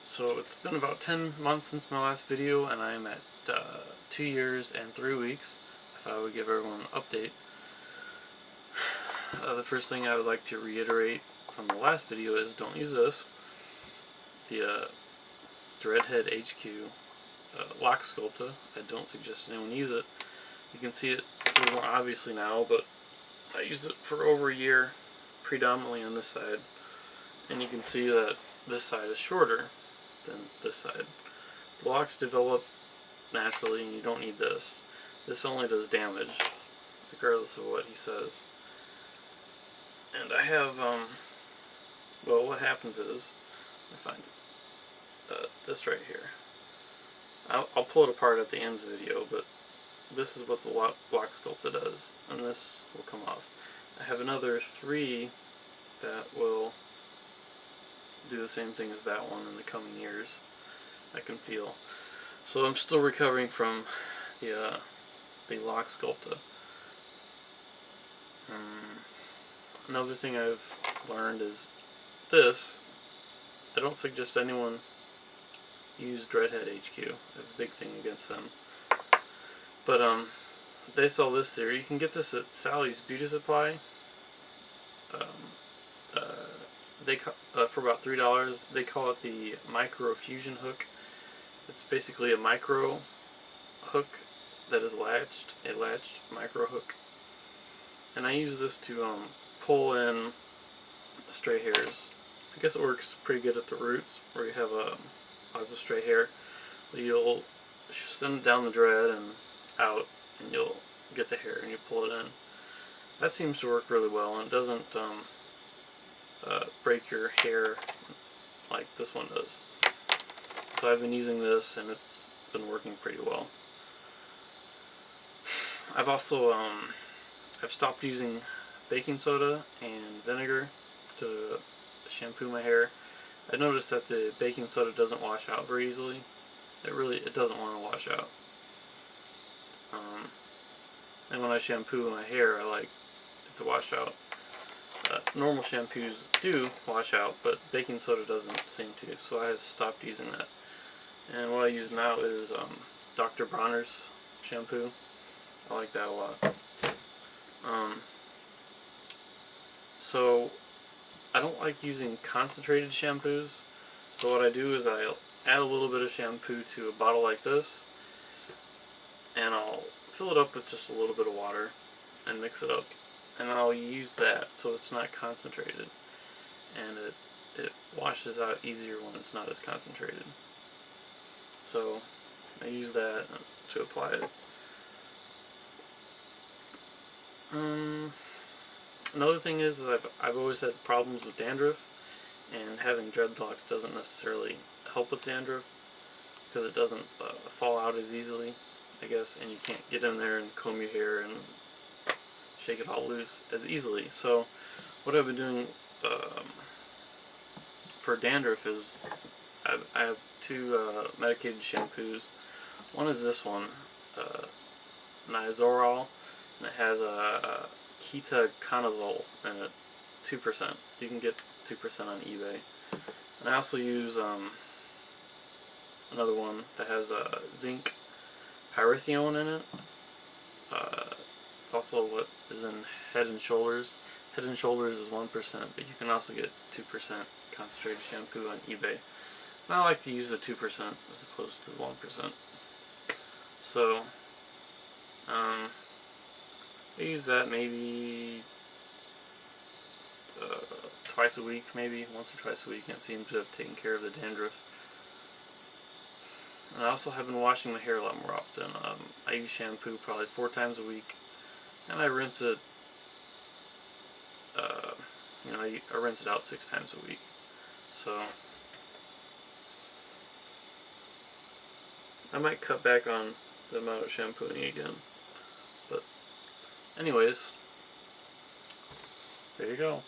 So it's been about 10 months since my last video, and I am at 2 years and 3 weeks, if I would give everyone an update. The first thing I would like to reiterate from the last video is don't use this. The Threadhead HQ lock Sculpta. I don't suggest anyone use it. You can see it a little more obviously now, but I used it for over a year, predominantly on this side, and you can see that this side is shorter than this side. The locks develop naturally, and you don't need this. This only does damage, regardless of what he says. And I have, well, what happens is, I find this right here. I'll pull it apart at the end of the video, but this is what the lock Sculpta does, and this will come off. I have another 3 that will do the same thing as that one in the coming years, I can feel. So I'm still recovering from the lock Sculpta. Another thing I've learned is this. I don't suggest anyone use Threadhead HQ. I have a big thing against them. But they sell this theory. You can get this at Sally's Beauty Supply. For about $3. They call it the micro fusion hook. It's basically a micro hook that is latched, a latched micro hook. And I use this to pull in stray hairs. I guess it works pretty good at the roots where you have lots of stray hair. You'll send it down the dread and out, and you'll get the hair and you pull it in. That seems to work really well, and it doesn't break your hair like this one does. So I've been using this, and it's been working pretty well. I've also I've stopped using baking soda and vinegar to shampoo my hair. I noticed that the baking soda doesn't wash out very easily. It doesn't want to wash out. And when I shampoo my hair, I like it to wash out. Normal shampoos do wash out, but baking soda doesn't seem to, so I stopped using that. And what I use now is Dr. Bronner's shampoo. I like that a lot. So I don't like using concentrated shampoos, so what I do is I'll add a little bit of shampoo to a bottle like this, and I'll fill it up with just a little bit of water and mix it up, and I'll use that so it's not concentrated, and it washes out easier when it's not as concentrated. So I use that to apply it. Another thing is I've always had problems with dandruff, and having dreadlocks doesn't necessarily help with dandruff because it doesn't fall out as easily, I guess, and you can't get in there and comb your hair and shake it all loose as easily. So what I've been doing for dandruff is I have 2 medicated shampoos. One is this one, Nizorol, and it has a Ketaconazole in it, 2%. You can get 2% on eBay. And I also use another one that has zinc Pyrthione in it. It's also what is in Head and Shoulders. Head and Shoulders is 1%, but you can also get 2% concentrated shampoo on eBay. And I like to use the 2% as opposed to the 1%. So I use that maybe twice a week, maybe once or twice a week, and it seems to have taken care of the dandruff. And I also have been washing my hair a lot more often. I use shampoo probably 4 times a week, and I rinse it. I rinse it out 6 times a week. So I might cut back on the amount of shampooing again. But anyways, there you go.